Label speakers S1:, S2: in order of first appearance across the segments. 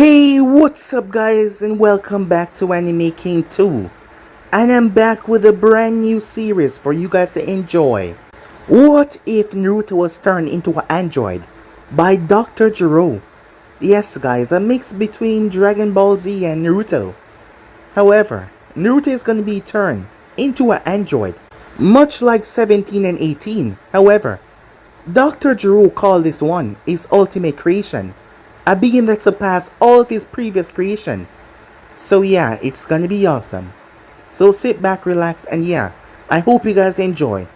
S1: Hey, what's up guys, and welcome back to Anime King 2. And I'm back with a brand new series for you guys to enjoy. What if Naruto was turned into an android by Dr. Gero? Yes guys, a mix between Dragon Ball Z and Naruto. However, Naruto is going to be turned into an android, much like 17 and 18. However, Dr. Gero called this one his ultimate creation, a being that surpassed all of his previous creation. So yeah, it's gonna be awesome. So sit back, relax, and yeah, I hope you guys enjoy.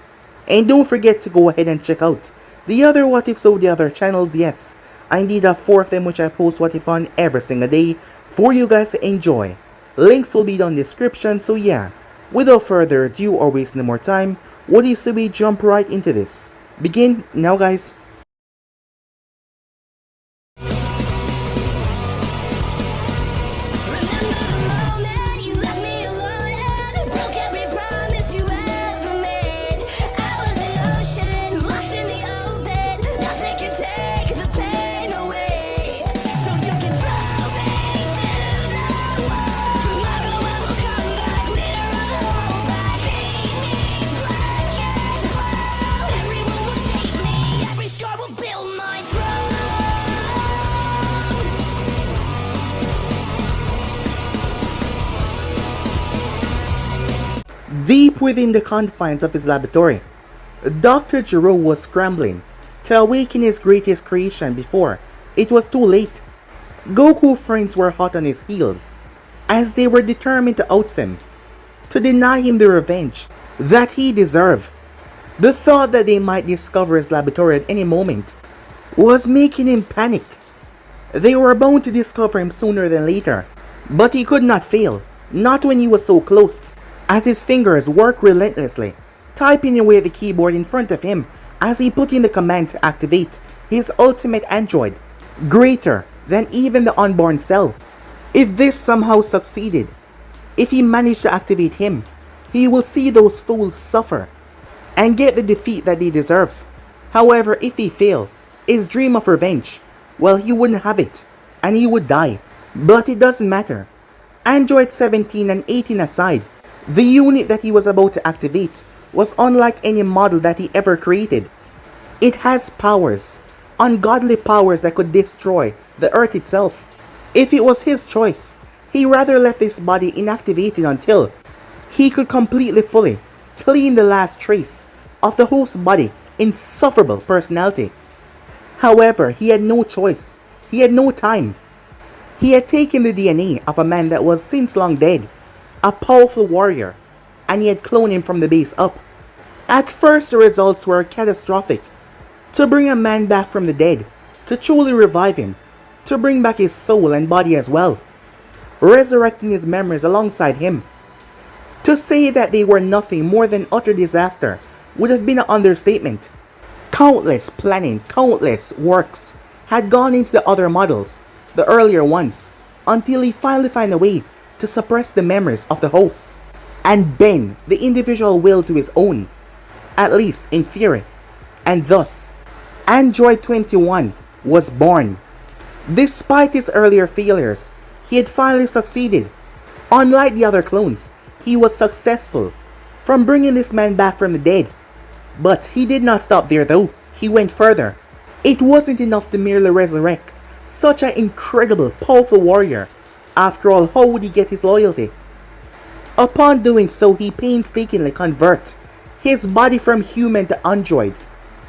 S1: And don't forget to go ahead and check out the other what ifs of the other channels. Yes, I indeed have 4 of them which I post what if on every single day for you guys to enjoy. Links will be down in the description. So yeah, without further ado or wasting no more time, what do you say we jump right into this? Begin now guys. Deep within the confines of his laboratory, Dr. Gero was scrambling to awaken his greatest creation before it was too late. Goku's friends were hot on his heels, as they were determined to oust him, to deny him the revenge that he deserved. The thought that they might discover his laboratory at any moment was making him panic. They were bound to discover him sooner than later, but he could not fail, not when he was so close, as his fingers worked relentlessly, typing away at the keyboard in front of him as he put in the command to activate his ultimate android, greater than even the unborn cell. If this somehow succeeded, if he managed to activate him, he will see those fools suffer and get the defeat that they deserve. However, if he failed, his dream of revenge, well, he wouldn't have it, and he would die. But it doesn't matter. Android 17 and 18 aside, the unit that he was about to activate was unlike any model that he ever created. It has powers, ungodly powers that could destroy the earth itself. If it was his choice, he rather left his body inactivated until he could completely fully clean the last trace of the host's body insufferable personality. However, he had no choice. He had no time. He had taken the DNA of a man that was since long dead, a powerful warrior, and he had cloned him from the base up. At first the results were catastrophic. To bring a man back from the dead, to truly revive him, to bring back his soul and body as well, resurrecting his memories alongside him. To say that they were nothing more than utter disaster would have been an understatement. Countless planning, countless works had gone into the other models, the earlier ones, until he finally found a way to suppress the memories of the host and bend the individual will to his own, at least in theory. And thus, Android 21 was born. Despite his earlier failures, he had finally succeeded. Unlike the other clones, he was successful from bringing this man back from the dead. But he did not stop there though. He went further. It wasn't enough to merely resurrect such an incredible, powerful warrior. After all, how would he get his loyalty? Upon doing so, he painstakingly convert his body from human to android,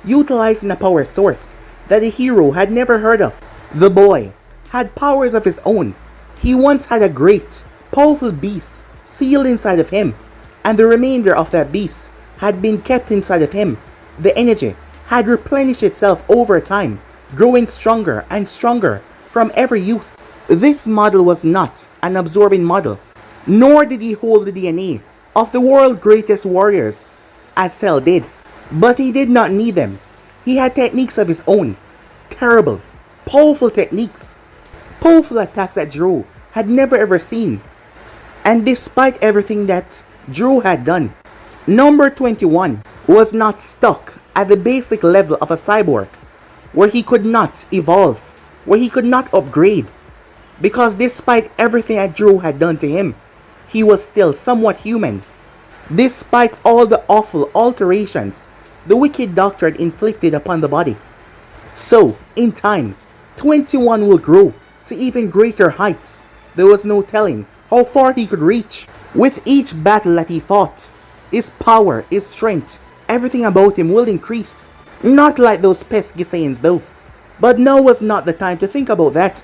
S1: utilizing a power source that the hero had never heard of. The boy had powers of his own. He once had a great, powerful beast sealed inside of him, and the remainder of that beast had been kept inside of him. The energy had replenished itself over time, growing stronger and stronger from every use. This model was not an absorbing model, nor did he hold the DNA of the world's greatest warriors, as Cell did. But he did not need them. He had techniques of his own. Terrible, powerful techniques. Powerful attacks that Gero had never ever seen. And despite everything that Gero had done, number 21 was not stuck at the basic level of a cyborg, where he could not evolve, where he could not upgrade. Because despite everything that Gero had done to him, he was still somewhat human. Despite all the awful alterations the wicked doctor had inflicted upon the body. So, in time, 21 will grow to even greater heights. There was no telling how far he could reach. With each battle that he fought, his power, his strength, everything about him will increase. Not like those pesky Saiyans though. But now was not the time to think about that.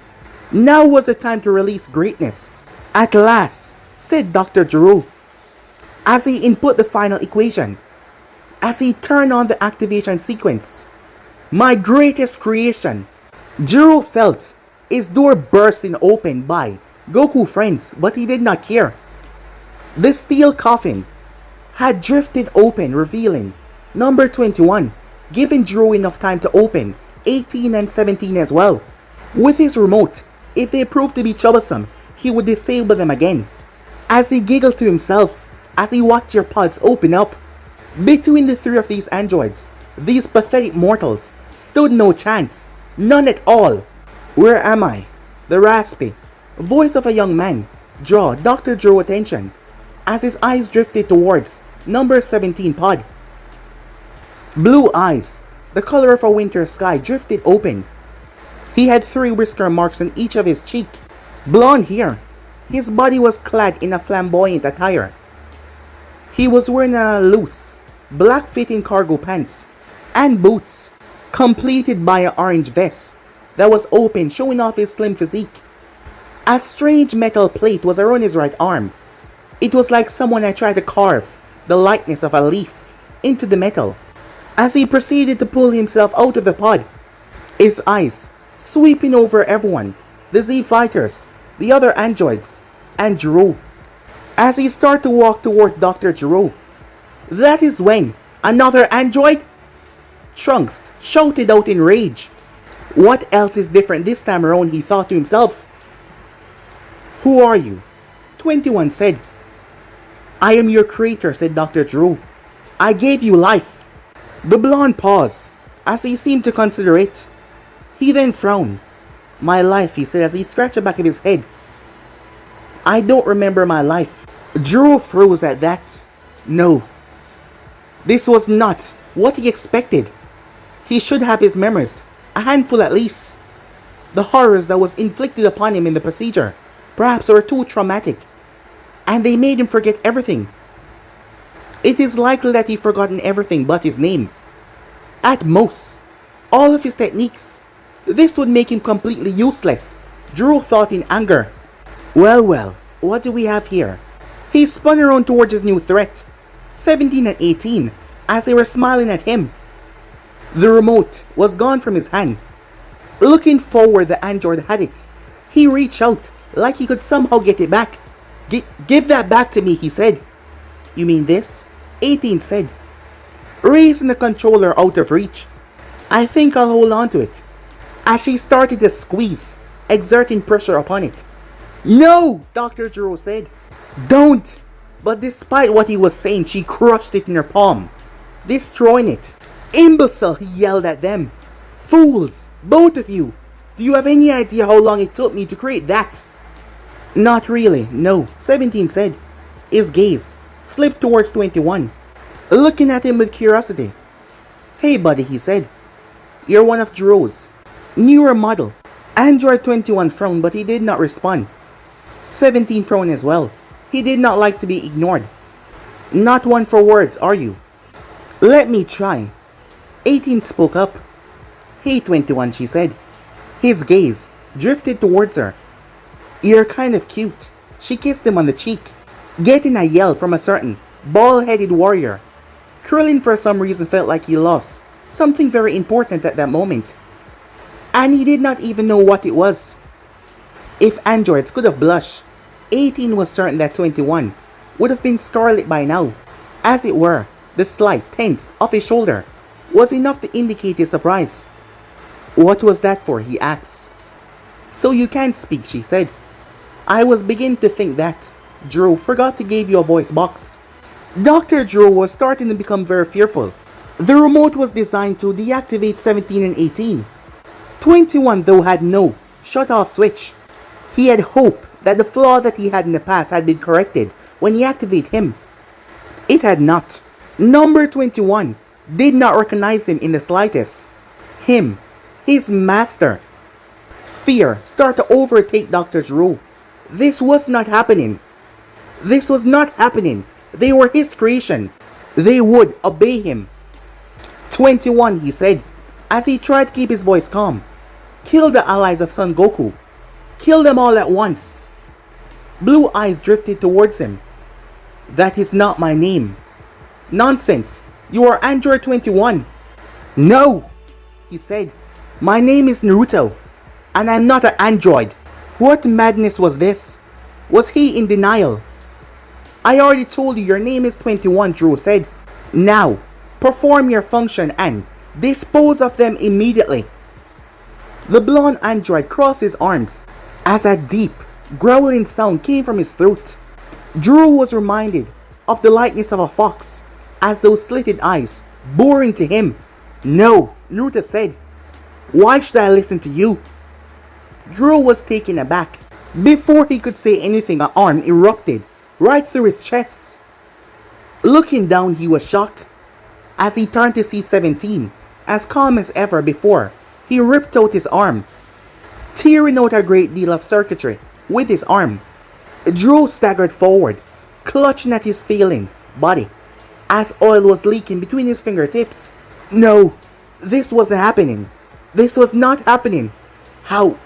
S1: Now was the time to release greatness. At last, said Dr. Gero, as he input the final equation, as he turned on the activation sequence. My greatest creation. Gero felt his door bursting open by Goku friends, but he did not care. The steel coffin had drifted open, revealing number 21, giving Gero enough time to open 18 and 17 as well. With his remote, if they proved to be troublesome, he would disable them again. As he giggled to himself, as he watched their pods open up. Between the three of these androids, these pathetic mortals, stood no chance. None at all. Where am I? The raspy voice of a young man drew Dr. Gero's attention as his eyes drifted towards number 17 pod. Blue eyes, the color of a winter sky, drifted open. He had 3 whisker marks on each of his cheek. Blonde hair. His body was clad in a flamboyant attire. He was wearing a loose, black-fitting cargo pants and boots, completed by an orange vest that was open, showing off his slim physique. A strange metal plate was around his right arm. It was like someone had tried to carve the likeness of a leaf into the metal. As he proceeded to pull himself out of the pod, his eyes sweeping over everyone, the Z fighters, the other androids, and Gero. As he started to walk toward Dr. Gero, that is when another android, Trunks, shouted out in rage. What else is different this time around, he thought to himself. Who are you? 21 said. I am your creator, said Dr. Gero. I gave you life. The blonde paused, as he seemed to consider it. He then frowned. My life, he said as he scratched the back of his head. I don't remember my life. Gero froze at that. No. This was not what he expected. He should have his memories, a handful at least. The horrors that was inflicted upon him in the procedure perhaps were too traumatic, and they made him forget everything. It is likely that he forgotten everything but his name. At most, all of his techniques. This would make him completely useless, Gero thought in anger. Well, what do we have here? He spun around towards his new threat, 17 and 18, as they were smiling at him. The remote was gone from his hand. Looking forward, the android had it. He reached out, like he could somehow get it back. Give that back to me, he said. You mean this? 18 said, raising the controller out of reach. I think I'll hold on to it. As she started to squeeze, exerting pressure upon it. No, Dr. Gero said. Don't! But despite what he was saying, she crushed it in her palm, destroying it. Imbecile, he yelled at them. Fools, both of you. Do you have any idea how long it took me to create that? Not really, no, 17 said. His gaze slipped towards 21, looking at him with curiosity. Hey buddy, he said. You're one of Gero's newer model. Android 21 frowned, but he did not respond. 17 frowned as well. He did not like to be ignored. Not one for words, are you? Let me try. 18 spoke up. Hey 21, she said. His gaze drifted towards her. You're kind of cute. She kissed him on the cheek, getting a yell from a certain bald-headed warrior. Krillin for some reason felt like he lost something very important at that moment, and he did not even know what it was. If androids could have blushed, 18 was certain that 21 would have been scarlet by now. As it were, the slight tense of his shoulder was enough to indicate his surprise. What was that for? He asked. So you can't speak, she said. I was beginning to think that Gero forgot to give you a voice box. Dr. Gero was starting to become very fearful. The remote was designed to deactivate 17 and 18. 21 though had no shut-off switch. He had hoped that the flaw that he had in the past had been corrected when he activated him. It had not. Number 21 did not recognize him in the slightest. Him, his master. Fear started to overtake Dr. Gero. This was not happening. This was not happening. They were his creation. They would obey him. 21, he said, as he tried to keep his voice calm. Kill the allies of Son Goku. Kill them all at once. Blue eyes drifted towards him. That is not my name. Nonsense. You are Android 21. No, he said. My name is Naruto, and I'm not an android. What madness was this? Was he in denial? I already told you your name is 21, Gero said. Now, perform your function and dispose of them immediately. The blonde android crossed his arms as a deep, growling sound came from his throat. Gero was reminded of the likeness of a fox as those slitted eyes bore into him. No, Naruto said. Why should I listen to you? Gero was taken aback. Before he could say anything, an arm erupted right through his chest. Looking down, he was shocked. As he turned to see 17, as calm as ever before, he ripped out his arm, tearing out a great deal of circuitry with his arm. Gero staggered forward, clutching at his failing body, as oil was leaking between his fingertips. No, this wasn't happening. This was not happening. How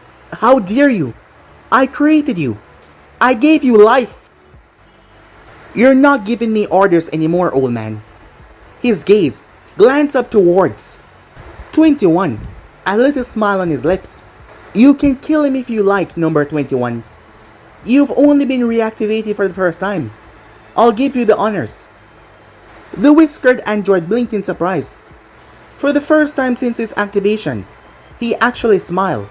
S1: dare you? I created you. I gave you life. You're not giving me orders anymore, old man. His gaze glanced up towards 21, a little smile on his lips. You can kill him if you like, number 21. You've only been reactivated for the first time. I'll give you the honors. The whiskered android blinked in surprise. For the first time since his activation, he actually smiled.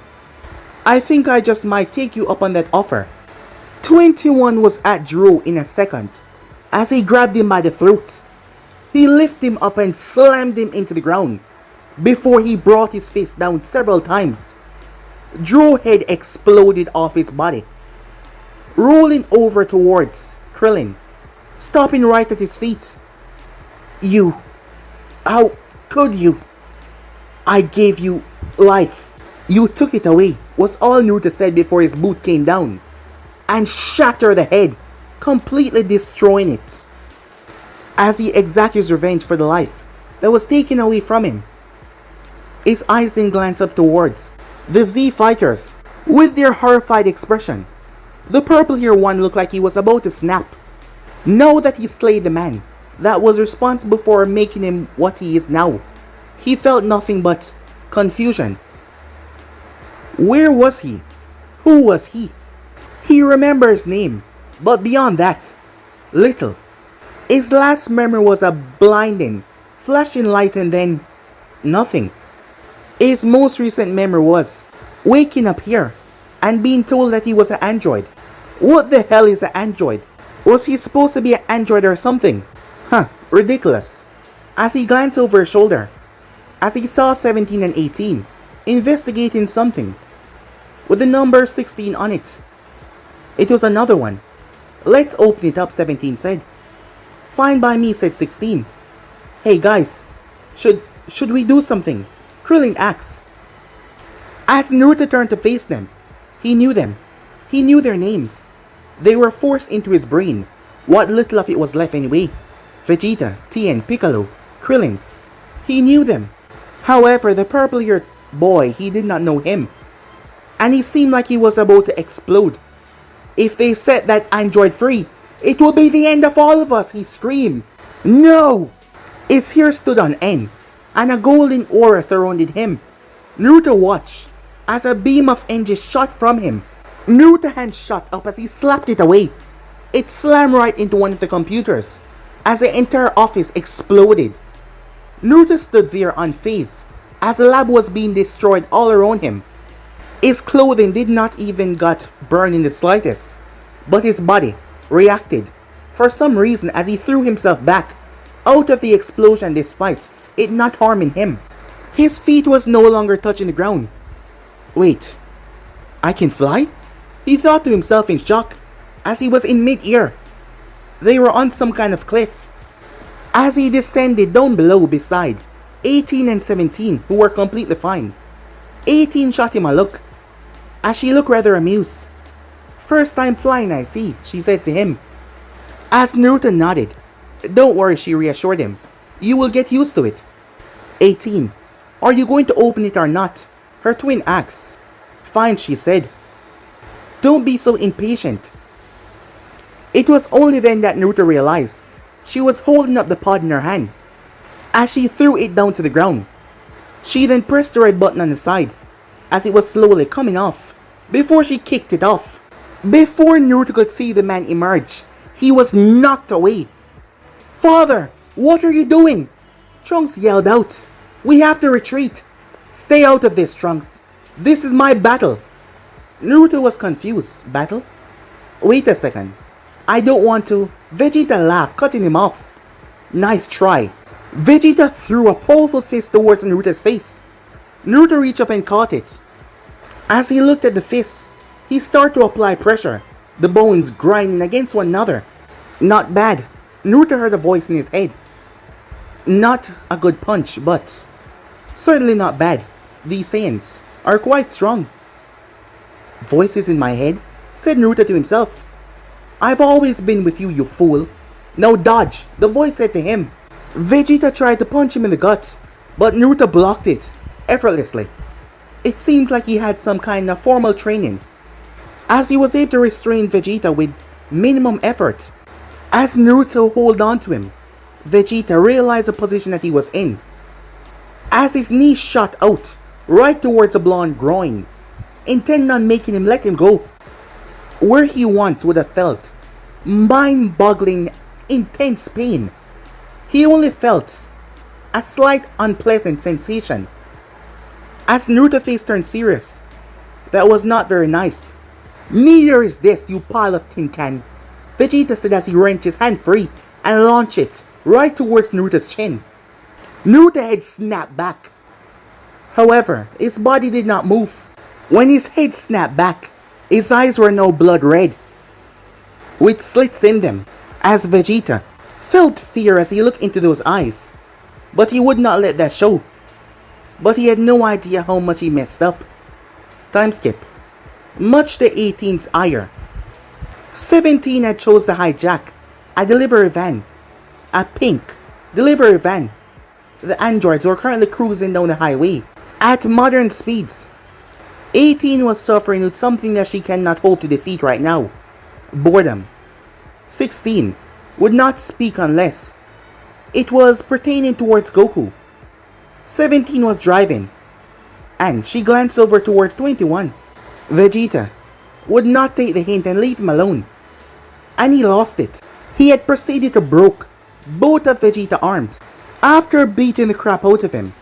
S1: I think I just might take you up on that offer. 21 was at Gero in a second, as he grabbed him by the throat. He lifted him up and slammed him into the ground, before he brought his fist down several times. Gero's head exploded off his body, rolling over towards Krillin, stopping right at his feet. You, how could you? I gave you life. You took it away, was all Naruto said before his boot came down and shattered the head, completely destroying it. As he exacted his revenge for the life that was taken away from him, his eyes then glanced up towards the Z fighters with their horrified expression. The purple-haired one looked like he was about to snap. Now that he slayed the man that was responsible for making him what he is now, he felt nothing but confusion. Where was he? Who was he? He remembered his name, but beyond that, little. His last memory was a blinding, flashing light and then nothing. His most recent memory was waking up here and being told that he was an android. What the hell is an android? Was he supposed to be an android or something? Ridiculous. As he glanced over his shoulder, as he saw 17 and 18 investigating something with the number 16 on it. It was another one. Let's open it up, 17 said. Fine by me, said 16. Hey guys, should we do something? Krillin asked. As Naruto turned to face them, he knew them. He knew their names. They were forced into his brain, what little of it was left anyway. Vegeta, Tien, Piccolo, Krillin. He knew them. However, the purple-haired boy, he did not know him. And he seemed like he was about to explode. If they set that android free, it will be the end of all of us, he screamed. No! His hair stood on end, and a golden aura surrounded him. Naruto watched as a beam of energy shot from him. Naruto's hand shot up as he slapped it away. It slammed right into one of the computers as the entire office exploded. Naruto stood there unfazed as the lab was being destroyed all around him. His clothing did not even got burned in the slightest, but his body reacted for some reason as he threw himself back out of the explosion despite it not harming him. His feet was no longer touching the ground. Wait, I can fly? He thought to himself in shock, as he was in mid-air. They were on some kind of cliff. As he descended down below beside 18 and 17, who were completely fine. 18 shot him a look, as she looked rather amused. "First time flying, I see," she said to him. As Naruto nodded. "Don't worry," she reassured him. "You will get used to it." 18. "Are you going to open it or not?" her twin asked. "Fine," she said. "Don't be so impatient." It was only then that Naruto realized she was holding up the pod in her hand, as she threw it down to the ground. She then pressed the red button on the side, as it was slowly coming off, before she kicked it off. Before Naruto could see the man emerge, he was knocked away. "Father, what are you doing?" Trunks yelled out. "We have to retreat." "Stay out of this, Trunks. This is my battle." Naruto was confused. "Battle? Wait a second. I don't want to." Vegeta laughed, cutting him off. "Nice try." Vegeta threw a powerful fist towards Naruto's face. Naruto reached up and caught it. As he looked at the fist, he started to apply pressure, the bones grinding against one another. "Not bad." Naruto heard a voice in his head. "Not a good punch, but certainly not bad. These Saiyans are quite strong." "Voices in my head?" said Naruto to himself. "I've always been with you, you fool. Now dodge," the voice said to him. Vegeta tried to punch him in the gut, but Naruto blocked it effortlessly. It seems like he had some kind of formal training, as he was able to restrain Vegeta with minimum effort. As Naruto held on to him, Vegeta realized the position that he was in, as his knee shot out right towards the blonde groin, intent on making him let him go. Where he once would have felt mind-boggling, intense pain, he only felt a slight unpleasant sensation. As Naruto's face turned serious, that was not very nice. "Neither is this, you pile of tin can," Vegeta said as he wrenched his hand free and launched it right towards Naruto's chin. Naruto's head snapped back. However, his body did not move. When his head snapped back, his eyes were now blood red, with slits in them, as Vegeta felt fear as he looked into those eyes, but he would not let that show. But he had no idea how much he messed up. Time skip. Much to 18's ire, 17 had chose to hijack a delivery van, a pink delivery van. The androids were currently cruising down the highway at modern speeds. 18 was suffering with something that she cannot hope to defeat right now: boredom. 16 would not speak unless it was pertaining towards Goku. 17 was driving, and she glanced over towards 21. Vegeta would not take the hint and leave him alone, and he lost it. He had proceeded to broke both of Vegeta's arms after beating the crap out of him,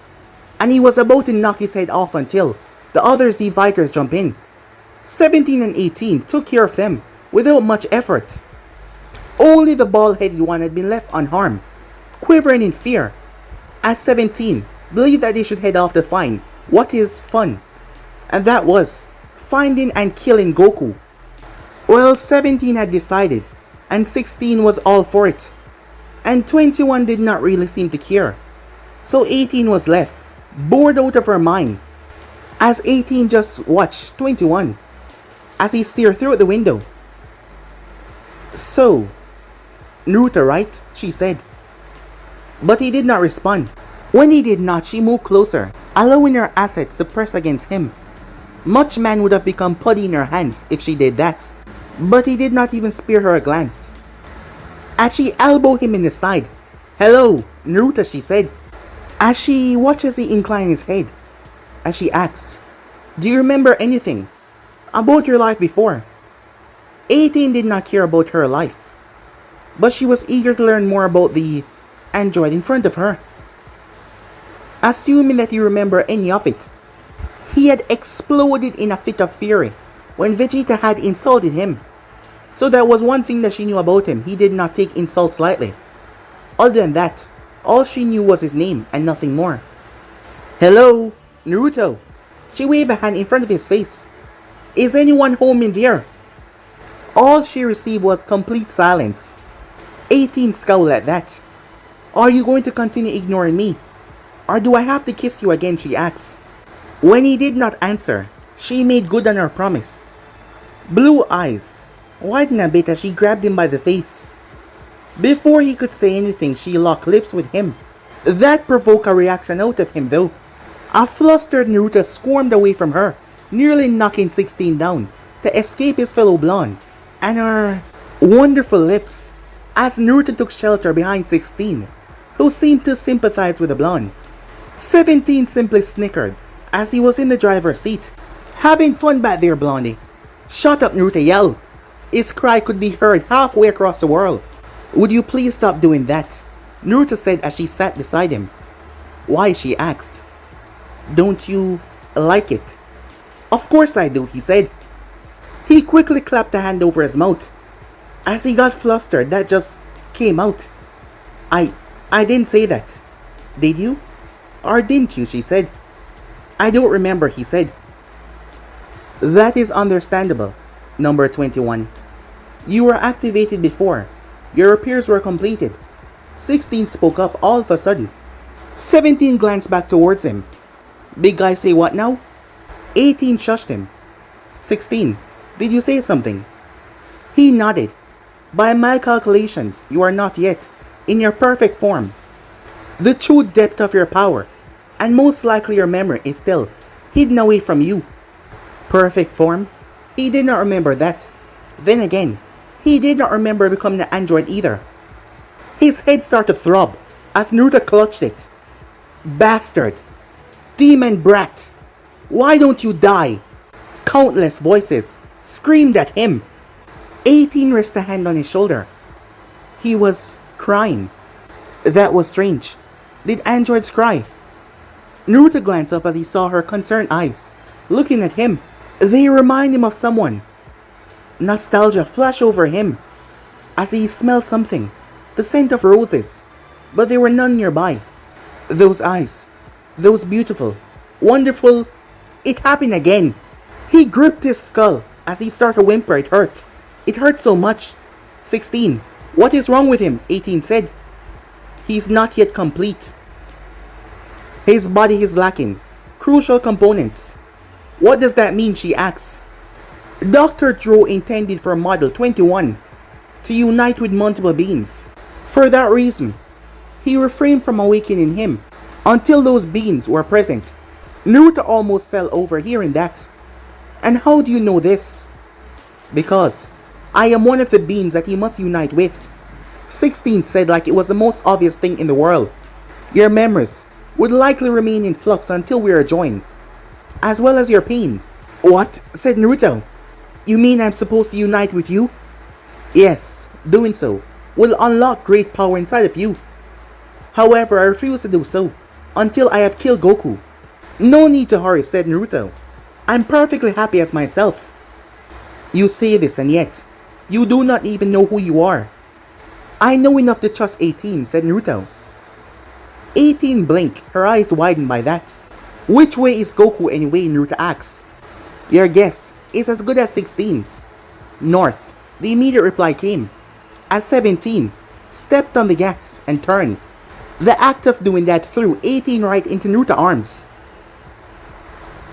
S1: and he was about to knock his head off until the other Z Fighters jumped in. 17 and 18 took care of them without much effort. Only the bald-headed one had been left unharmed, quivering in fear, as 17 believed that they should head off to find what is fun, and that was finding and killing Goku. Well, 17 had decided, and 16 was all for it, and 21 did not really seem to care. So 18 was left, bored out of her mind, as 18 just watched 21 as he stared through the window. "So, Naruto, right?" she said. But he did not respond. When he did not, she moved closer, allowing her assets to press against him. Much man would have become putty in her hands if she did that, but he did not even spare her a glance. As she elbowed him in the side. "Hello, Naruto," she said, as she watched as he inclined his head, as she asked, "Do you remember anything about your life before?" 18 did not care about her life, but she was eager to learn more about the android in front of her. Assuming that he remembered any of it, he had exploded in a fit of fury when Vegeta had insulted him. So that was one thing that she knew about him: he did not take insults lightly. Other than that, all she knew was his name and nothing more. "Hello, Naruto." She waved a hand in front of his face. "Is anyone home in there?" All she received was complete silence. 18 scowled at that. Are you going to continue ignoring me? Or do I have to kiss you again, she asked. When he did not answer, she made good on her promise. Blue eyes widened a bit as she grabbed him by the face. Before he could say anything, she locked lips with him. That provoked a reaction out of him though. A flustered Naruto squirmed away from her, nearly knocking 16 down to escape his fellow blonde and her wonderful lips as Naruto took shelter behind 16, who seemed to sympathize with the blonde. 17 simply snickered as he was in the driver's seat. Having fun back there, blondie. Shut up, Naruto yelled. His cry could be heard halfway across the world. Would you please stop doing that? Naruto said as she sat beside him. Why, she asked. Don't you like it? Of course I do, he said. He quickly clapped a hand over his mouth. As he got flustered, that just came out. I didn't say that. Did you? Or didn't you, she said. I don't remember, he said. That is understandable. Number 21. You were activated before. Your repairs were completed. 16 spoke up all of a sudden. 17 glanced back towards him. Big guy say what now? 18 shushed him. 16. Did you say something? He nodded. By my calculations, you are not yet in your perfect form. The true depth of your power, and most likely your memory, is still hidden away from you. Perfect form? He did not remember that. Then again, he did not remember becoming an android either. His head started to throb as Naruto clutched it. Bastard! Demon brat! Why don't you die? Countless voices screamed at him. 18 rested a hand on his shoulder. He was crying. That was strange. Did androids cry? Naruto glanced up as he saw her concerned eyes, looking at him. They remind him of someone. Nostalgia flashed over him as he smelled something, the scent of roses, but there were none nearby. Those eyes, those beautiful, wonderful, it happened again. He gripped his skull as he started to whimper. It hurt. It hurt so much. 16. What is wrong with him? 18 said. He's not yet complete. His body is lacking crucial components. What does that mean? She asked. Dr. Gero intended for Model 21 to unite with multiple beings. For that reason, he refrained from awakening him until those beings were present. Naruto almost fell over hearing that. And how do you know this? Because I am one of the beings that he must unite with. 16 said like it was the most obvious thing in the world. Your memories would likely remain in flux until we are joined, as well as your pain. What? Said Naruto. You mean I'm supposed to unite with you? Yes, doing so will unlock great power inside of you. However, I refuse to do so until I have killed Goku. No need to hurry, said Naruto. I'm perfectly happy as myself. You say this and yet, you do not even know who you are. I know enough to trust 18, said Naruto. 18 blinked, her eyes widened by that. Which way is Goku anyway? Naruto asked. Your guess is as good as 16's. North, the immediate reply came, as 17 stepped on the gas and turned. The act of doing that threw 18 right into Naruto's arms.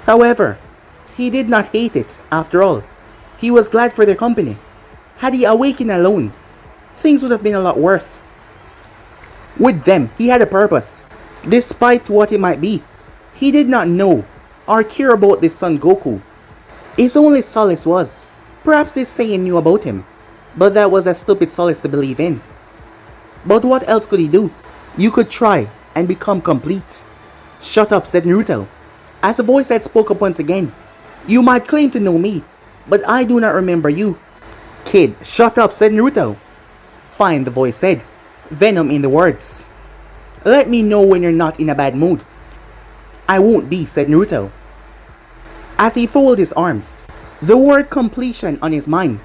S1: However, he did not hate it, after all. He was glad for their company. Had he awakened alone, things would have been a lot worse. With them, he had a purpose. Despite what it might be, he did not know or care about this son Goku. His only solace was, perhaps this Saiyan knew about him, but that was a stupid solace to believe in. But what else could he do? You could try and become complete. Shut up, said Naruto, as a voice had spoke up once again. You might claim to know me, but I do not remember you. Kid, shut up, said Naruto. Fine, the voice said, venom in the words. Let me know when you're not in a bad mood. I won't be, said Naruto, as he folded his arms, the word completion on his mind.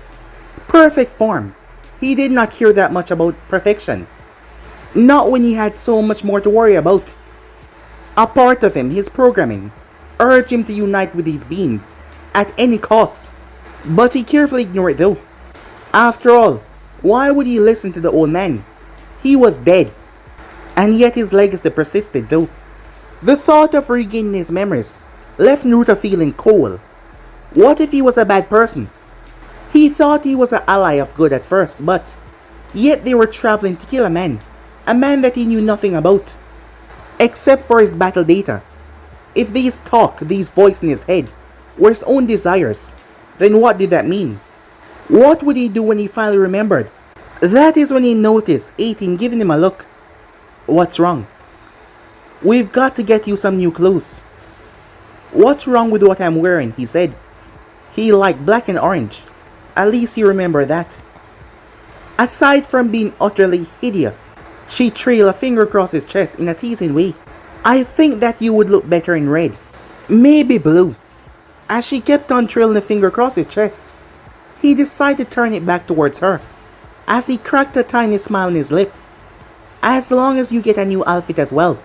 S1: Perfect form. He did not care that much about perfection. Not when he had so much more to worry about. A part of him, his programming, urged him to unite with these beings at any cost. But he carefully ignored it though. After all, why would he listen to the old man? He was dead. And yet his legacy persisted though. The thought of regaining his memories left Naruto feeling cold. What if he was a bad person? He thought he was an ally of good at first, but yet they were traveling to kill a man that he knew nothing about, except for his battle data. If these voices in his head, were his own desires, then what did that mean? What would he do when he finally remembered? That is when he noticed 18 giving him a look. What's wrong? We've got to get you some new clothes. What's wrong with what I'm wearing? He said. He liked black and orange. At least you remember that. Aside from being utterly hideous, she trailed a finger across his chest in a teasing way. I think that you would look better in red. Maybe blue. As she kept on trailing a finger across his chest, he decided to turn it back towards her, as he cracked a tiny smile on his lip. As long as you get a new outfit as well.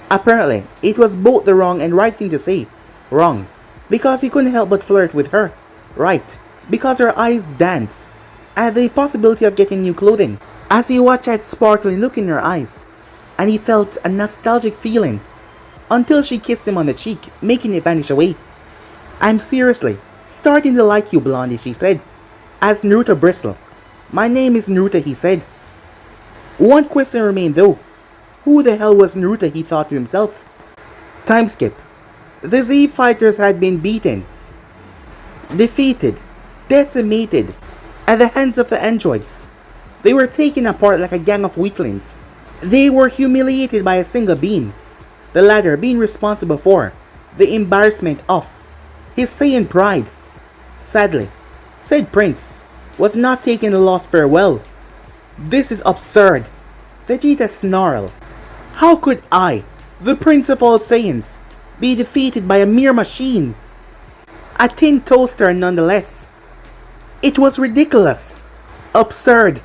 S1: Apparently, it was both the wrong and right thing to say. Wrong, because he couldn't help but flirt with her. Right, because her eyes danced at the possibility of getting new clothing. As he watched that sparkling look in her eyes, and he felt a nostalgic feeling, until she kissed him on the cheek, making it vanish away. I'm seriously starting to like you, Blondie, she said, as Naruto bristled. My name is Naruto, he said. One question remained though. Who the hell was Naruto, he thought to himself. Time skip. The Z fighters had been beaten, defeated, decimated at the hands of the androids. They were taken apart like a gang of weaklings. They were humiliated by a single being, the latter being responsible for the embarrassment of his Saiyan pride. Sadly, said Prince was not taking the loss farewell. This is absurd, Vegeta snarled. How could I, the Prince of all Saiyans, be defeated by a mere machine? A tin toaster nonetheless. It was ridiculous. Absurd.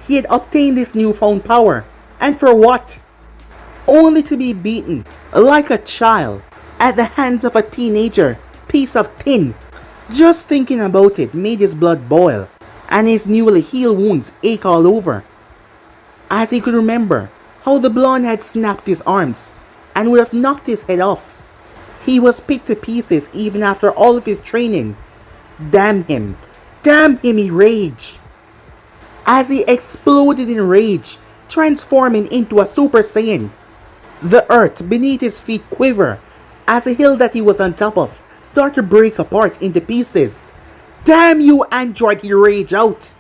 S1: He had obtained this newfound power. And for what? Only to be beaten, like a child, at the hands of a teenager piece of tin. Just thinking about it made his blood boil, and his newly healed wounds ache all over. As he could remember how the blonde had snapped his arms and would have knocked his head off. He was picked to pieces even after all of his training. Damn him, he raged. As he exploded in rage, transforming into a Super Saiyan. The earth beneath his feet quivered as the hill that he was on top of started to break apart into pieces. Damn you, android, he raged out.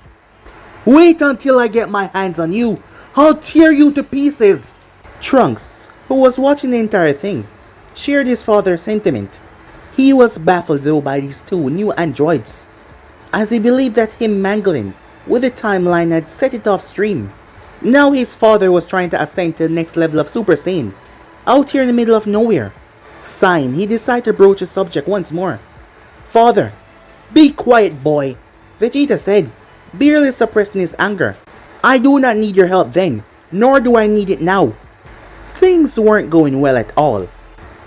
S1: Wait until I get my hands on you. I'll tear you to pieces. Trunks, who was watching the entire thing, shared his father's sentiment. He was baffled though by these two new androids, as he believed that him mangling with the timeline had set it off stream. Now his father was trying to ascend to the next level of Super Saiyan, out here in the middle of nowhere. Sighing, he decided to broach the subject once more. Father, be quiet, boy, Vegeta said, barely suppressing his anger. I do not need your help then, nor do I need it now. Things weren't going well at all.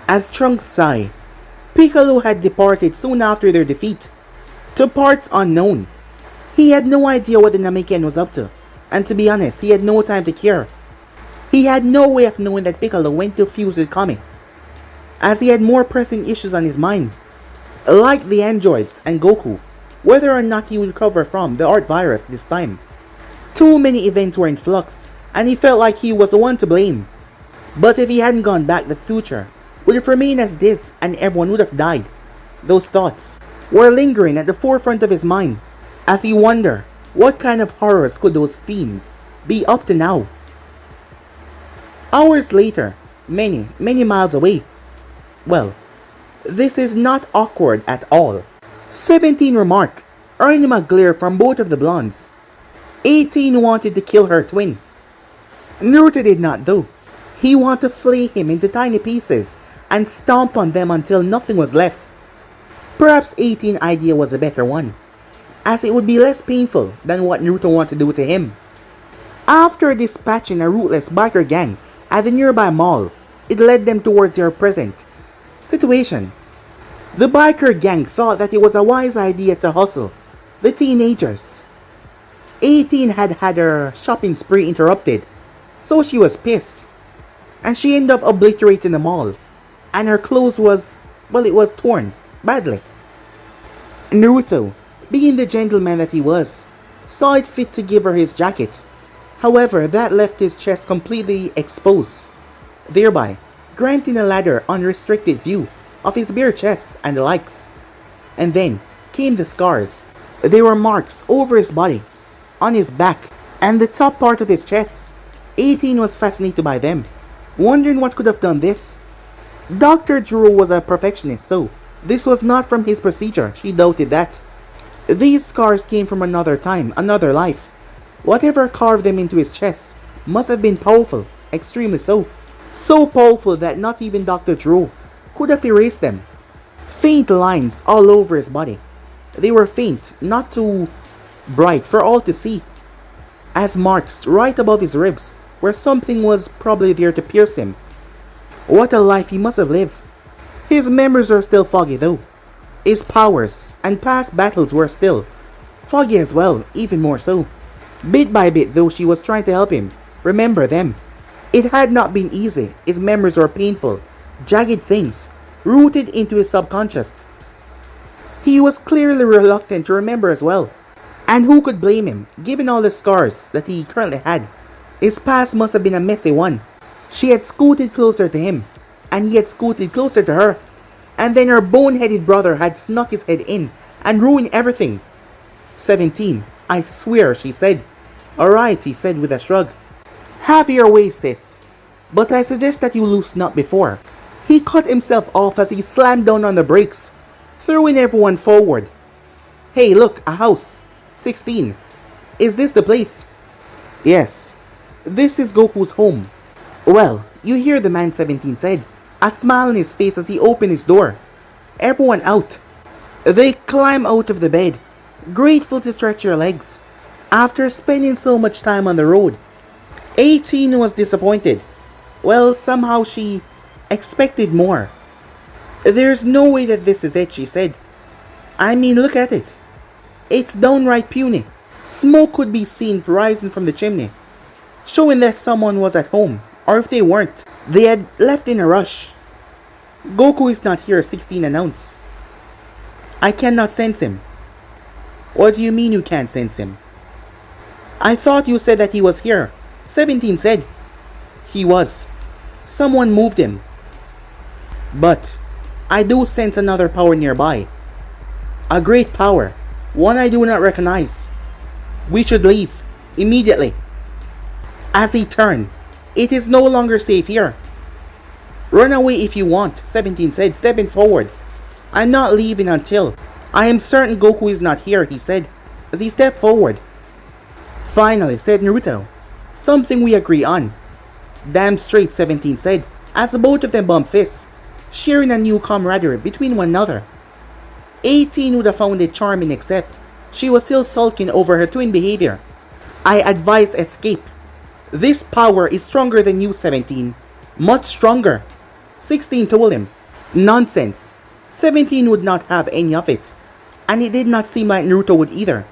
S1: As Trunks sighed, Piccolo had departed soon after their defeat, to parts unknown. He had no idea what the Namekian was up to, and to be honest, he had no time to care. He had no way of knowing that Piccolo went to fuse with Kami, as he had more pressing issues on his mind, like the androids and Goku, whether or not he would recover from the art virus this time. Too many events were in flux, and he felt like he was the one to blame. But if he hadn't gone back, the future would have remained as this and everyone would have died. Those thoughts were lingering at the forefront of his mind, as he wondered what kind of horrors could those fiends be up to now. Hours later, many miles away. Well, this is not awkward at all. 17 remarked, earning a glare from both of the blondes. 18 wanted to kill her twin. Naruto did not though. He wanted to flay him into tiny pieces and stomp on them until nothing was left. Perhaps 18's idea was a better one, as it would be less painful than what Naruto wanted to do to him. After dispatching a ruthless biker gang at the nearby mall, it led them towards their present situation. The biker gang thought that it was a wise idea to hustle the teenagers. 18 had had her shopping spree interrupted, so she was pissed. And she ended up obliterating them all. And her clothes was, well, it was torn, badly. Naruto, being the gentleman that he was, saw it fit to give her his jacket. However, that left his chest completely exposed, thereby granting a ladder unrestricted view of his bare chest and the likes. And then came the scars. There were marks over his body, on his back, and the top part of his chest. 18 was fascinated by them, wondering what could have done this. Dr. Gero was a perfectionist, so this was not from his procedure. She doubted that. These scars came from another time, another life. Whatever carved them into his chest must have been powerful, extremely so. So powerful that not even Dr. Gero could have erased them. Faint lines all over his body. They were faint, not too bright for all to see. As marks right above his ribs, where something was probably there to pierce him. What a life he must have lived. His memories are still foggy though. His powers and past battles were still foggy as well, even more so. Bit by bit though, she was trying to help him remember them. It had not been easy. His memories were painful, jagged things, rooted into his subconscious. He was clearly reluctant to remember as well. And who could blame him, given all the scars that he currently had? His past must have been a messy one. She had scooted closer to him, and he had scooted closer to her. And then her bone-headed brother had snuck his head in and ruined everything. 17. I swear, she said. Alright, he said with a shrug. Have your way, sis. But I suggest that you loosen up before. He cut himself off as he slammed down on the brakes, throwing everyone forward. Hey, look, a house. 16. Is this the place? Yes. This is Goku's home. Well, you hear the man, 17 said, a smile on his face as he opened his door. Everyone out. They climb out of the bed, grateful to stretch their legs. After spending so much time on the road, 18 was disappointed. Well, somehow she expected more. There's no way that this is it, she said. I mean, look at it. It's downright puny. Smoke could be seen rising from the chimney, showing that someone was at home, or if they weren't, they had left in a rush. Goku is not here, 16 announced. I cannot sense him. What do you mean you can't sense him? I thought you said that he was here, 17 said. He was. Someone moved him. But I do sense another power nearby. A great power, one I do not recognize. We should leave, immediately. As he turned, it is no longer safe here. Run away if you want, 17 said, stepping forward. I'm not leaving until I am certain Goku is not here, he said, as he stepped forward. Finally, said Naruto, something we agree on. Damn straight, 17 said, as both of them bumped fists, sharing a new camaraderie between one another. 18 would have found it charming, except she was still sulking over her twin behavior. I advise escape. This power is stronger than you, 17. Much stronger. 16 told him. Nonsense. 17 would not have any of it. And it did not seem like Naruto would either.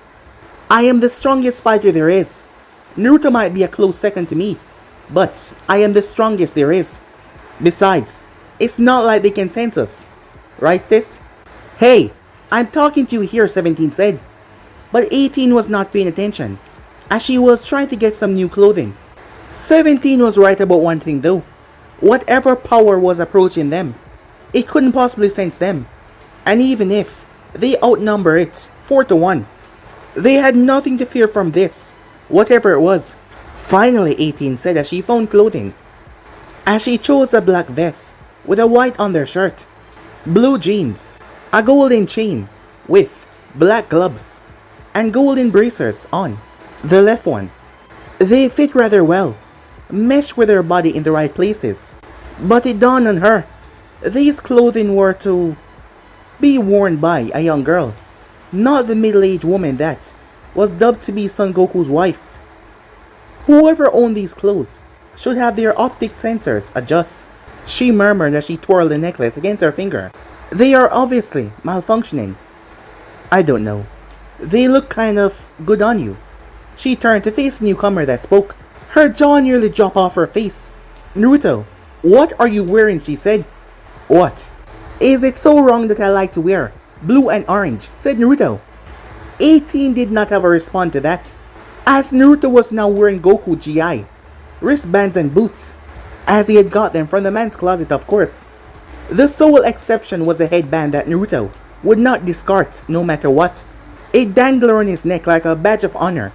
S1: I am the strongest fighter there is. Naruto might be a close second to me, but I am the strongest there is. Besides, it's not like they can sense us. Right, sis? Hey, I'm talking to you here, 17 said. But 18 was not paying attention, as she was trying to get some new clothing. 17 was right about one thing though. Whatever power was approaching them, it couldn't possibly sense them. And even if they outnumber it 4-1, they had nothing to fear from this, whatever it was. Finally, 18 said as she found clothing. As she chose a black vest with a white undershirt, blue jeans, a golden chain with black gloves, and golden bracers on the left one. They fit rather well, meshed with her body in the right places. But it dawned on her, these clothing were to be worn by a young girl, not the middle-aged woman that was dubbed to be Son Goku's wife. Whoever owned these clothes should have their optic sensors adjust, she murmured as she twirled the necklace against her finger. They are obviously malfunctioning. I don't know. They look kind of good on you. She turned to face the newcomer that spoke. Her jaw nearly dropped off her face. Naruto, what are you wearing? She said. What? Is it so wrong that I like to wear blue and orange? Said Naruto. 18 did not have a response to that, as Naruto was now wearing Goku GI, wristbands and boots, as he had got them from the man's closet, of course. The sole exception was a headband that Naruto would not discard no matter what. It dangled on his neck like a badge of honor.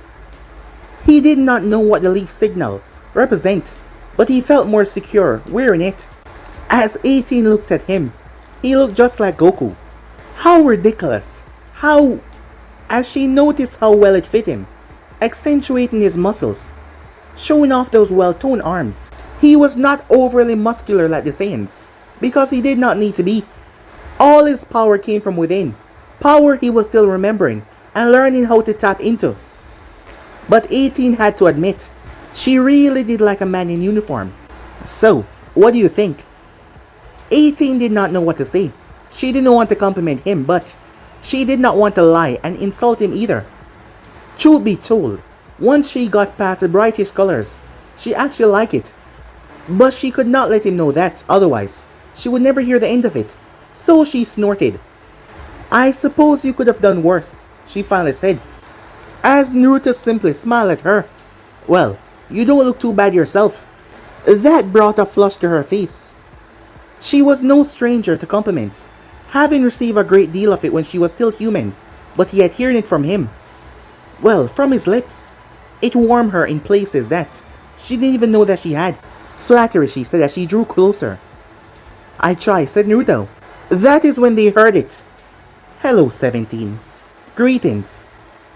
S1: He did not know what the leaf signal represent, but he felt more secure wearing it. As 18 looked at him, he looked just like Goku. How ridiculous! How... As she noticed how well it fit him, accentuating his muscles, showing off those well-toned arms. He was not overly muscular like the Saiyans, because he did not need to be. All his power came from within, power he was still remembering and learning how to tap into. But 18 had to admit, she really did like a man in uniform. So, what do you think? 18 did not know what to say. She didn't want to compliment him, but she did not want to lie and insult him either. Truth be told, once she got past the brightish colors, she actually liked it. But she could not let him know that, otherwise she would never hear the end of it. So she snorted. I suppose you could have done worse, she finally said, as Naruto simply smiled at her. Well, you don't look too bad yourself. That brought a flush to her face. She was no stranger to compliments, having received a great deal of it when she was still human, but he had heard it from him. Well, from his lips. It warmed her in places that she didn't even know that she had. Flattery, she said as she drew closer. I try, said Naruto. That is when they heard it. Hello, 17. Greetings.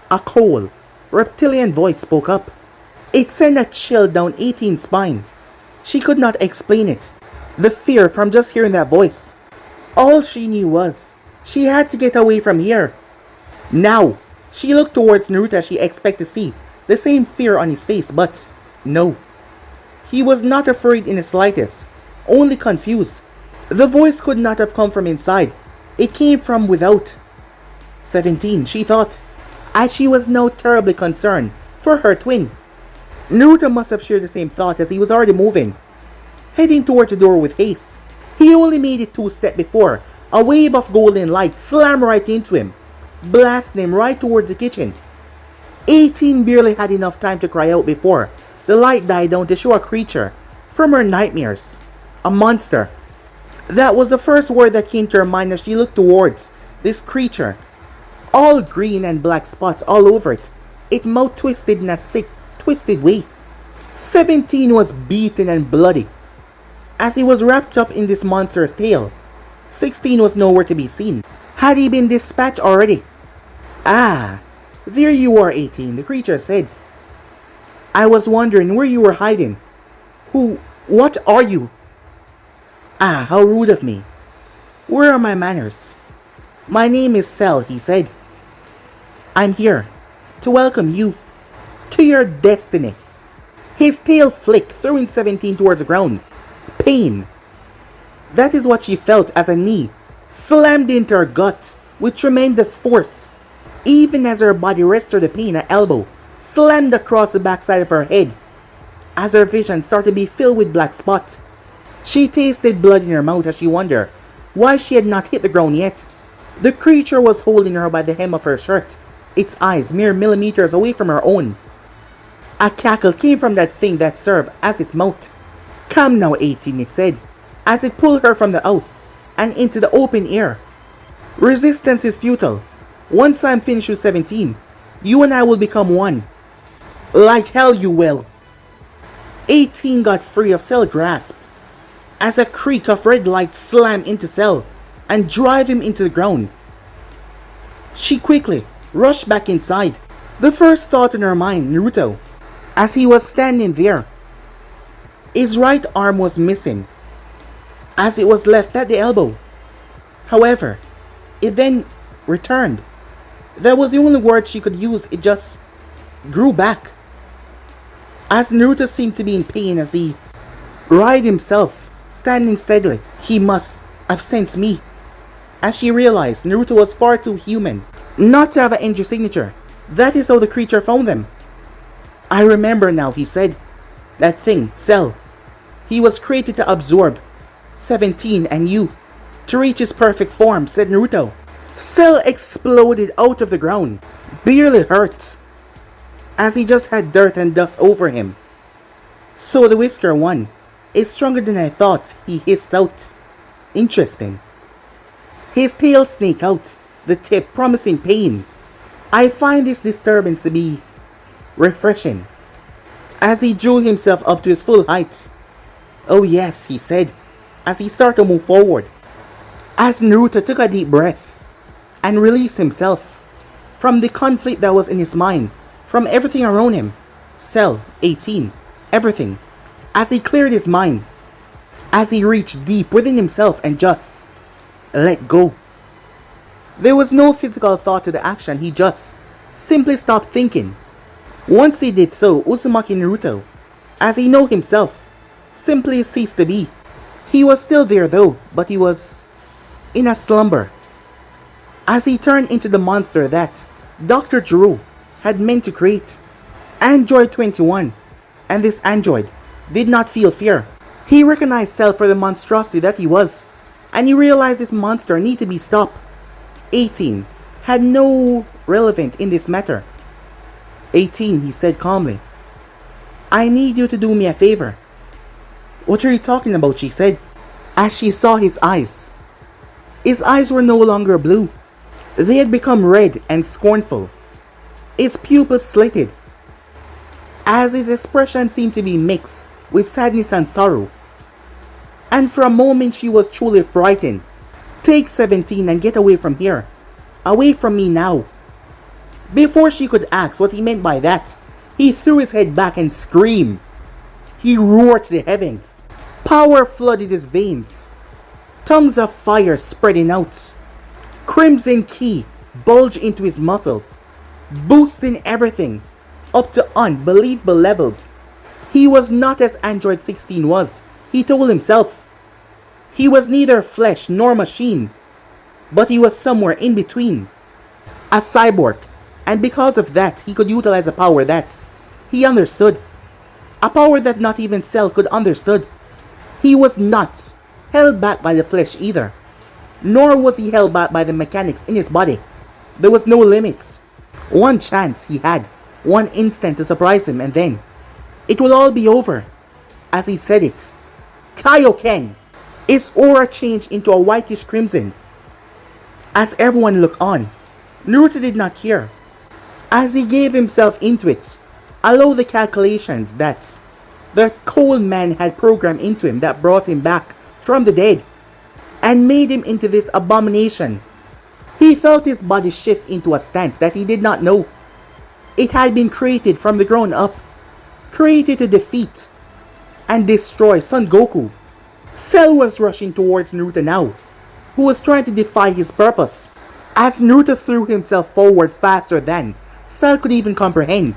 S1: A cold, reptilian voice spoke up. It sent a chill down 18's spine. She could not explain it. The fear from just hearing that voice. All she knew was, she had to get away from here. Now, she looked towards Naruto as she expected to see the same fear on his face, but no. He was not afraid in the slightest, only confused. The voice could not have come from inside. It came from without. 17, she thought, as she was now terribly concerned for her twin. Naruto must have shared the same thought as he was already moving, heading towards the door with haste. He only made it 2 steps before a wave of golden light slammed right into him, blasting him right towards the kitchen. 18 barely had enough time to cry out before the light died down to show a creature from her nightmares. A monster. That was the first word that came to her mind as she looked towards this creature. All green and black spots all over it. Its mouth twisted in a sick, twisted way. 17 was beaten and bloody as he was wrapped up in this monster's tail. 16 was nowhere to be seen. Had he been dispatched already? Ah, there you are, 18, the creature said. I was wondering where you were hiding. What are you? Ah, how rude of me. Where are my manners? My name is Cell, he said. I'm here to welcome you to your destiny. His tail flicked, throwing 17 towards the ground. Pain. That is what she felt as a knee slammed into her gut with tremendous force. Even as her body rested the pain, an elbow slammed across the backside of her head. As her vision started to be filled with black spots, she tasted blood in her mouth as she wondered why she had not hit the ground yet. The creature was holding her by the hem of her shirt, its eyes mere millimeters away from her own. A cackle came from that thing that served as its mouth. Come now, 18, it said, as it pulled her from the house and into the open air. Resistance is futile. Once I'm finished with 17, you and I will become one. Like hell you will. 18 got free of Cell's grasp as a creak of red light slammed into Cell and drive him into the ground. She quickly rushed back inside. The first thought in her mind, Naruto, as he was standing there. His right arm was missing, as it was left at the elbow. However, it then returned. That was the only word she could use. It just grew back. As Naruto seemed to be in pain as he righted himself, standing steadily. He must have sensed me. As she realized Naruto was far too human not to have an injury signature. That is how the creature found them. I remember now, he said. That thing, Cell. He was created to absorb 17 and you. To reach his perfect form, said Naruto. Cell exploded out of the ground, barely hurt, as he just had dirt and dust over him. So the Whisker one is stronger than I thought, he hissed out. Interesting. His tail snaked out, the tip promising pain. I find this disturbance to be refreshing. As he drew himself up to his full height. Oh yes, he said, as he started to move forward. As Naruto took a deep breath and released himself from the conflict that was in his mind, from everything around him. Cell, 18, everything. As he cleared his mind, as he reached deep within himself and just let go. There was no physical thought to the action, he just simply stopped thinking. Once he did so, Uzumaki Naruto, as he knew himself, simply ceased to be. He was still there though, but he was in a slumber. As he turned into the monster that Dr. Gero had meant to create. Android 21, and this android did not feel fear. He recognized Cell for the monstrosity that he was, and he realized this monster needed to be stopped. 18 had no relevance in this matter. 18, he said calmly. I need you to do me a favor. What are you talking about, she said, as she saw his eyes. His eyes were no longer blue. They had become red and scornful. His pupils slitted, as his expression seemed to be mixed with sadness and sorrow. And for a moment she was truly frightened. Take 17 and get away from here. Away from me now. Before she could ask what he meant by that, he threw his head back and screamed. He roared to the heavens. Power flooded his veins. Tongues of fire spreading out. Crimson ki bulged into his muscles, boosting everything up to unbelievable levels. He was not as Android 16 was, he told himself. He was neither flesh nor machine, but he was somewhere in between. A cyborg, and because of that he could utilize a power that he understood. A power that not even Cell could understood. He was not held back by the flesh either, nor was he held back by the mechanics in his body. There was no limits. One chance he had, one instant to surprise him, and then it will all be over. As he said it, Kaioken! Its aura changed into a whitish crimson. As everyone looked on, Naruto did not care. As he gave himself into it, allow the calculations that the cold man had programmed into him that brought him back from the dead and made him into this abomination. He felt his body shift into a stance that he did not know. It had been created from the ground up, created to defeat and destroy Son Goku. Cell was rushing towards Naruto now, who was trying to defy his purpose. As Naruto threw himself forward faster than Cell could even comprehend.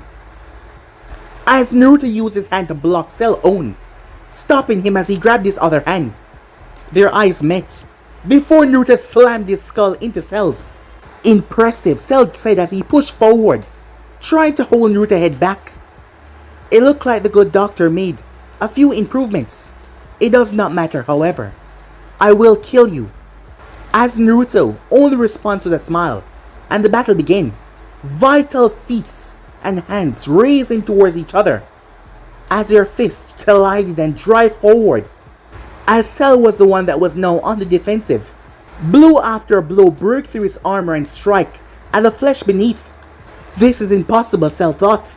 S1: As Naruto used his hand to block Cell's own, stopping him as he grabbed his other hand. Their eyes met, before Naruto slammed his skull into Cell's. Impressive, Cell said as he pushed forward, trying to hold Naruto's head back. It looked like the good doctor made a few improvements. It does not matter, however. I will kill you. As Naruto's only response was a smile, and the battle began. Vital feet and hands raising towards each other, as their fists collided and drive forward. As Cell was the one that was now on the defensive. Blow after blow broke through his armor and strike at the flesh beneath. This is impossible, Cell thought.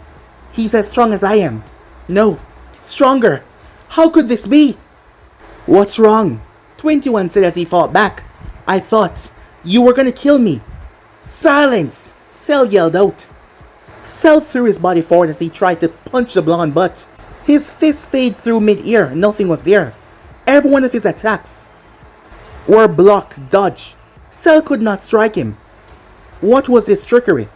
S1: He's as strong as I am. No, stronger. How could this be? What's wrong? 21 said as he fought back. I thought you were gonna kill me. Silence! Cell yelled out. Cell threw his body forward as he tried to punch the blonde butt. His fist faded through mid-air. Nothing was there. Every one of his attacks were block, dodge. Cell could not strike him. What was this trickery?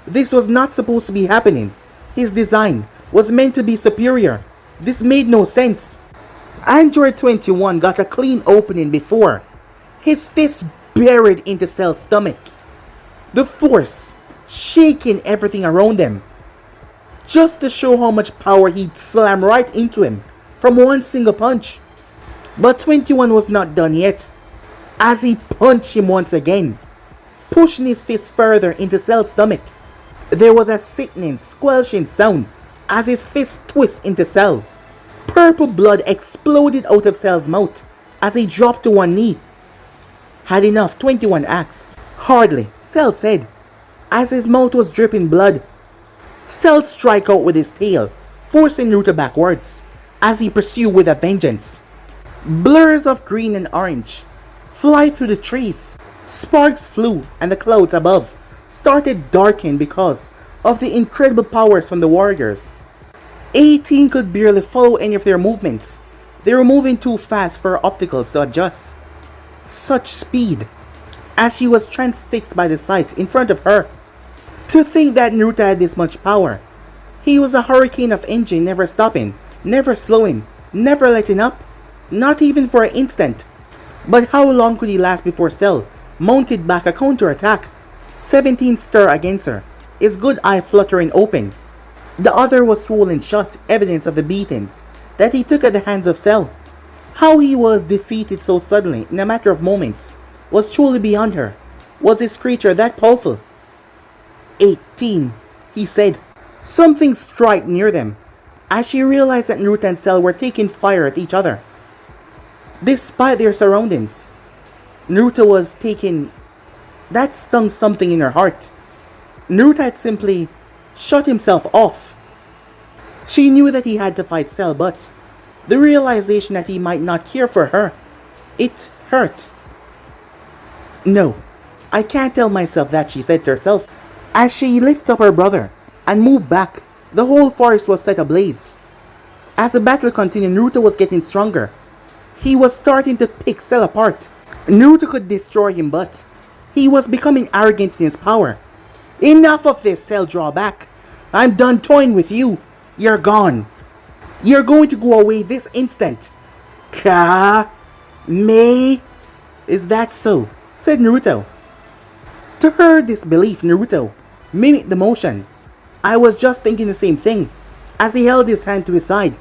S1: This was not supposed to be happening. His design was meant to be superior. This made no sense. Android 21 got a clean opening before his fist buried into Cell's stomach. The force shaking everything around them. just to show how much power he'd slam right into him from one single punch. But 21 was not done yet, as he punched him once again, pushing his fist further into Cell's stomach. There was a sickening, squelching sound as his fist twisted into Cell. Purple blood exploded out of Cell's mouth as he dropped to one knee. Had enough, 21 asked. Hardly, Cell said, as his mouth was dripping blood. Cell struck out with his tail, forcing Naruto backwards, as he pursued with a vengeance. Blurs of green and orange fly through the trees. Sparks flew and the clouds above started darkening because of the incredible powers from the warriors. 18 could barely follow any of their movements. They were moving too fast for her opticals to adjust. Such speed, as she was transfixed by the sights in front of her. To think that Naruto had this much power. He was a hurricane of engine, never stopping, never slowing, never letting up, not even for an instant. But how long could he last before Cell mounted back a counter-attack? 17 stir against her, his good eye fluttering open. The other was swollen shut, evidence of the beatings that he took at the hands of Cell. How he was defeated so suddenly in a matter of moments was truly beyond her. Was this creature that powerful? 18, he said. Something struck near them, as she realized that Naruto and Cell were taking fire at each other. Despite their surroundings, Naruto was taking... That stung something in her heart. Naruto had simply shut himself off. She knew that he had to fight Cell, but the realization that he might not care for her, it hurt. No, I can't tell myself that, she said to herself. As she lifted up her brother and moved back, the whole forest was set ablaze. As the battle continued, Naruto was getting stronger. He was starting to pick Cell apart. Naruto could destroy him, but he was becoming arrogant in his power. Enough of this, Cell, draw back. I'm done toying with you. You're gone. You're going to go away this instant. Me? Is that so? Said Naruto. To her disbelief, Naruto mimicked the motion. I was just thinking the same thing, as he held his hand to his side.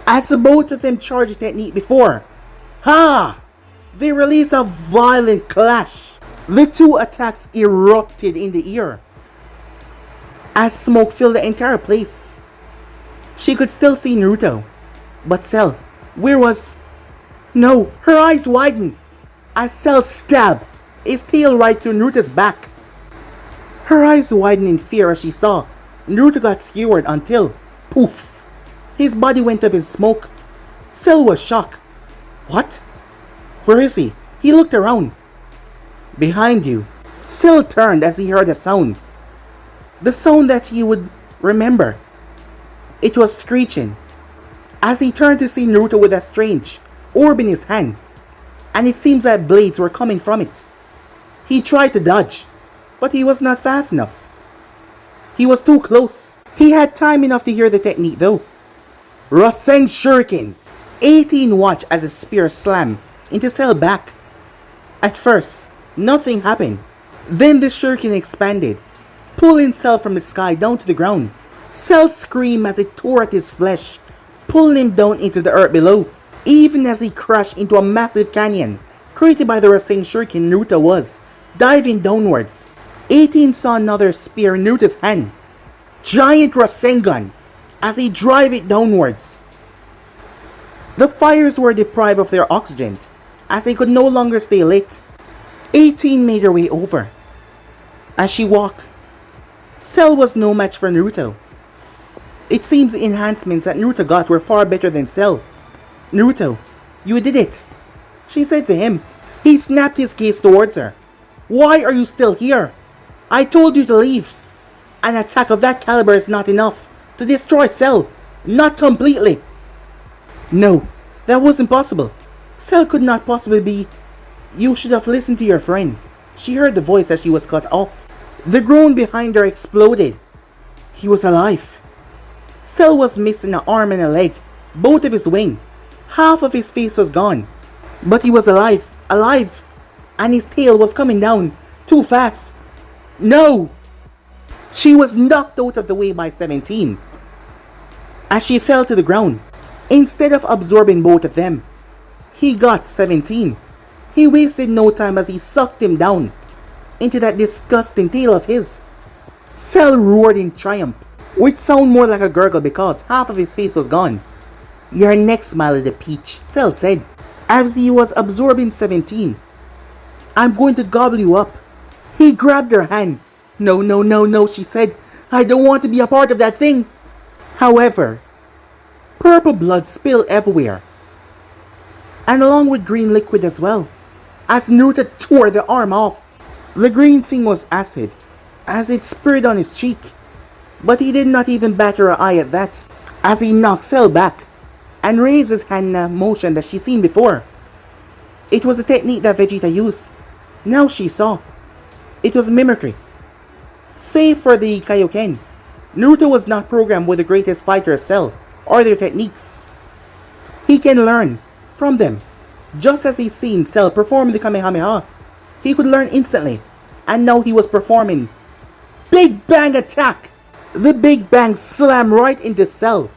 S1: As both of them charged technique before. Ha! They released a violent clash. The two attacks erupted in the air, as smoke filled the entire place. She could still see Naruto, but Cell, where was... No, her eyes widened as Cell stabbed his tail right through Naruto's back. Her eyes widened in fear as she saw Naruto got skewered until, poof, his body went up in smoke. Cell was shocked. What? Where is he? He looked around. Behind you. Cell turned as he heard a sound. The sound that he would remember. It was screeching. As he turned to see Naruto with a strange orb in his hand, and it seems that blades were coming from it. He tried to dodge, but he was not fast enough. He was too close. He had time enough to hear the technique though. Rasen Shuriken. 18 watched as a spear slammed into Cell's back. At first, nothing happened. Then the shuriken expanded, pulling Cell from the sky down to the ground. Cell screamed as it tore at his flesh, pulling him down into the earth below. Even as he crashed into a massive canyon created by the Rasen Shuriken, Naruto was diving downwards. 18 saw another spear in Naruto's hand. Giant Rasengan as he drove it downwards. The fires were deprived of their oxygen as they could no longer stay lit. 18 made her way over. As she walked, Cell was no match for Naruto. It seems the enhancements that Naruto got were far better than Cell. Naruto, you did it, she said to him. He snapped his gaze towards her. Why are you still here? I told you to leave. An attack of that caliber is not enough to destroy Cell. Not completely. No, that wasn't possible. Cell could not possibly be... You should have listened to your friend. She heard the voice as she was cut off. The groan behind her exploded. He was alive. Cell was missing an arm and a leg, both of his wing. Half of his face was gone. But he was alive. And his tail was coming down too fast. No! She was knocked out of the way by 17 as she fell to the ground. Instead of absorbing both of them, he got 17. He wasted no time as he sucked him down into that disgusting tail of his. Cell roared in triumph, which sounded more like a gurgle because half of his face was gone. "You're next, my little peach," Cell said, as he was absorbing 17. "I'm going to gobble you up." He grabbed her hand. "No, no, no, no," she said. "I don't want to be a part of that thing." However, purple blood spilled everywhere, and along with green liquid as well, as Naruto tore the arm off. The green thing was acid, as it sprayed on his cheek, but he did not even bat her eye at that, as he knocked Cell back and raised his hand in a motion that she seen before. It was a technique that Vegeta used. Now she saw. It was mimicry. Save for the Kaioken, Naruto was not programmed with the greatest fighter Cell or their techniques. He can learn from them. Just as he's seen Cell perform the Kamehameha, he could learn instantly, and now he was performing Big Bang Attack! The Big Bang slammed right into Cell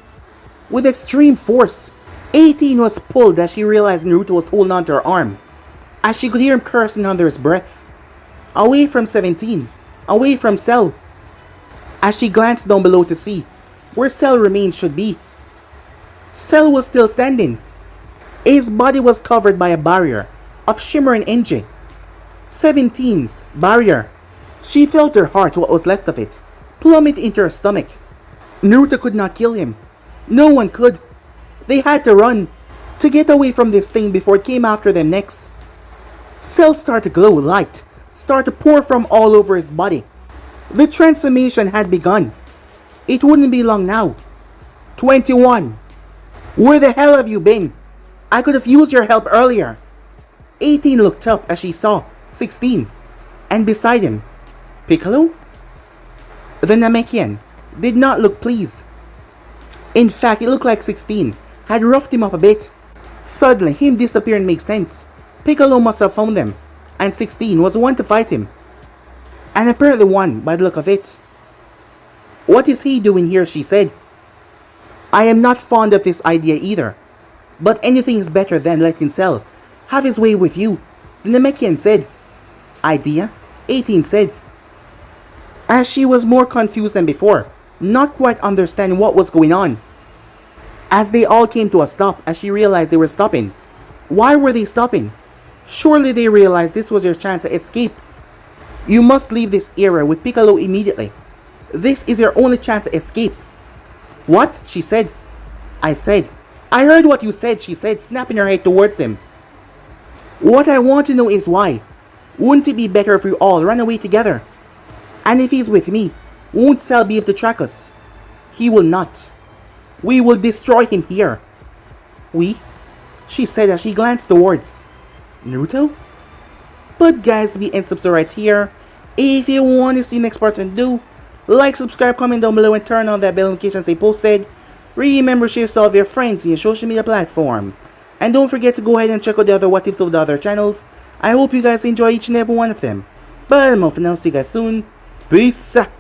S1: with extreme force. 18 was pulled as she realized Naruto was holding onto her arm, as she could hear him cursing under his breath. Away from 17, away from Cell, as she glanced down below to see where Cell remains should be. Cell was still standing. His body was covered by a barrier of shimmering energy. 17's barrier. She felt her heart, what was left of it, plummet into her stomach. Naruto could not kill him. No one could. They had to run to get away from this thing before it came after them next. Cell started to glow. Light started to pour from all over his body. The transformation had begun. It wouldn't be long now. 21. Where the hell have you been? I could have used your help earlier. 18 looked up as she saw 16, and beside him, Piccolo? The Namekian did not look pleased. In fact, it looked like 16 had roughed him up a bit. Suddenly, him disappearing makes sense. Piccolo must have found them, and 16 was the one to fight him. And apparently won by the look of it. "What is he doing here?" she said. "I am not fond of this idea either, but anything is better than letting Cell have his way with you," the Namekian said. "Idea?" 18 said, as she was more confused than before, not quite understanding what was going on. As they all came to a stop, as she realized they were stopping. Why were they stopping? Surely they realized this was their chance to escape. "You must leave this area with Piccolo immediately. This is your only chance to escape." "What?" she said. "I heard what you said," she said, snapping her head towards him. "What I want to know is why. Wouldn't it be better if we all ran away together? And if he's with me, won't Cell be able to track us?" "He will not. We will destroy him here." "We?" she said as she glanced towards Naruto. But guys, we end subscribe right here. If you want to see the next part and do, like, subscribe, comment down below, and turn on that bell notification they posted. Remember, share to all of your friends in your social media platform. And don't forget to go ahead and check out the other what ifs of the other channels. I hope you guys enjoy each and every one of them. But I'm off for now. See you guys soon. Peace out.